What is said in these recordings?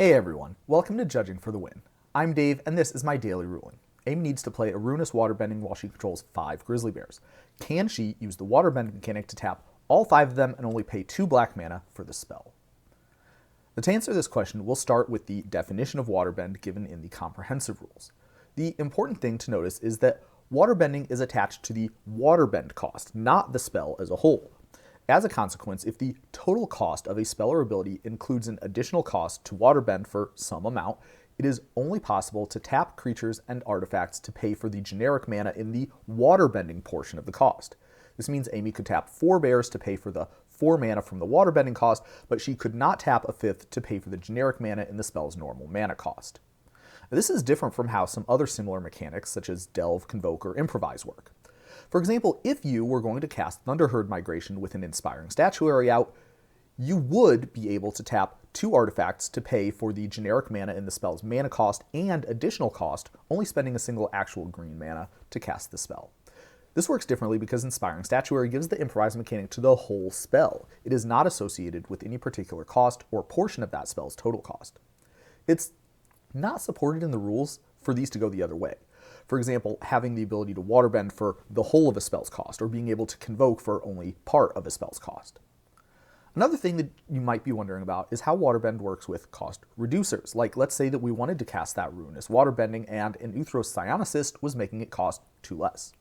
Hey everyone, welcome to Judging for the Win. I'm Dave, and this is my daily ruling. Amy needs to play a Ruinous Waterbending while she controls 5 grizzly bears. Can she use the Waterbend mechanic to tap all 5 of them and only pay 2 black mana for the spell? To answer this question, we'll start with the definition of Waterbend given in the comprehensive rules. The important thing to notice is that Waterbending is attached to the Waterbend cost, not the spell as a whole. As a consequence, if the total cost of a spell or ability includes an additional cost to Waterbend for some amount, it is only possible to tap creatures and artifacts to pay for the generic mana in the Waterbending portion of the cost. This means Amy could tap 4 bears to pay for the 4 mana from the Waterbending cost, but she could not tap a 5th to pay for the generic mana in the spell's normal mana cost. Now, this is different from how some other similar mechanics, such as Delve, Convoke, or Improvise work. For example, if you were going to cast Thunderherd Migration with an Inspiring Statuary out, you would be able to tap 2 artifacts to pay for the generic mana in the spell's mana cost and additional cost, only spending a single actual green mana to cast the spell. This works differently because Inspiring Statuary gives the Improvise mechanic to the whole spell. It is not associated with any particular cost or portion of that spell's total cost. It's not supported in the rules for these to go the other way. For example, having the ability to Waterbend for the whole of a spell's cost, or being able to Convoke for only part of a spell's cost. Another thing that you might be wondering about is how Waterbend works with cost reducers. Like, let's say that we wanted to cast that Ruinous Waterbending and an Uthros Psionicist was making it cost 2 less.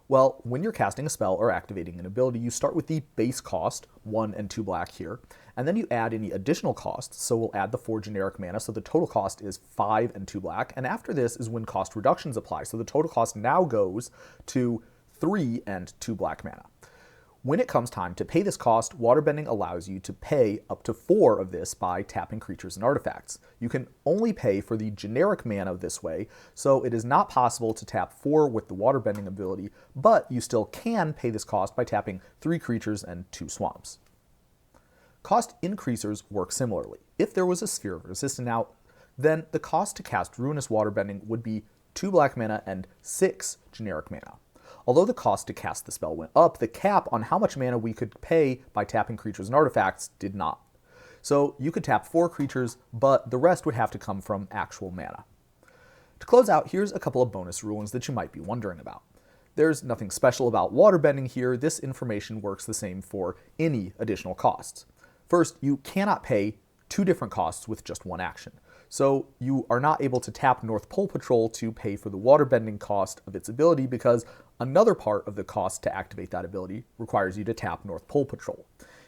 Well, when you're casting a spell or activating an ability, you start with the base cost, 1 and 2 black here, and then you add any additional costs, so we'll add the 4 generic mana, so the total cost is 5 and 2 black, and after this is when cost reductions apply, so the total cost now goes to 3 and 2 black mana. When it comes time to pay this cost, Waterbending allows you to pay up to 4 of this by tapping creatures and artifacts. You can only pay for the generic mana this way, so it is not possible to tap 4 with the Waterbending ability, but you still can pay this cost by tapping 3 creatures and 2 swamps. Cost increasers work similarly. If there was a Sphere of Resistance out, then the cost to cast Ruinous Waterbending would be 2 black mana and 6 generic mana. Although the cost to cast the spell went up, the cap on how much mana we could pay by tapping creatures and artifacts did not. So you could tap 4 creatures, but the rest would have to come from actual mana. To close out, here's a couple of bonus rulings that you might be wondering about. There's nothing special about Waterbending here. This information works the same for any additional costs. First, you cannot pay 2 different costs with just 1 action. So you are not able to tap North Pole Patrol to pay for the Waterbending cost of its ability because another part of the cost to activate that ability requires you to tap North Pole Patrol.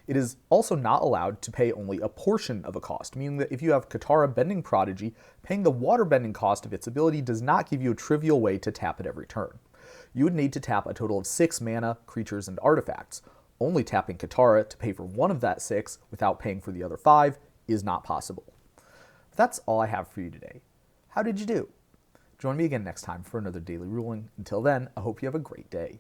It is also not allowed to pay only a portion of a cost, meaning that if you have Katara Bending Prodigy, paying the Waterbending cost of its ability does not give you a trivial way to tap it every turn. You would need to tap a total of 6 mana, creatures, and artifacts. Only tapping Katara to pay for 1 of that 6 without paying for the other 5 is not possible. But that's all I have for you today. How did you do? Join me again next time for another daily ruling. Until then, I hope you have a great day.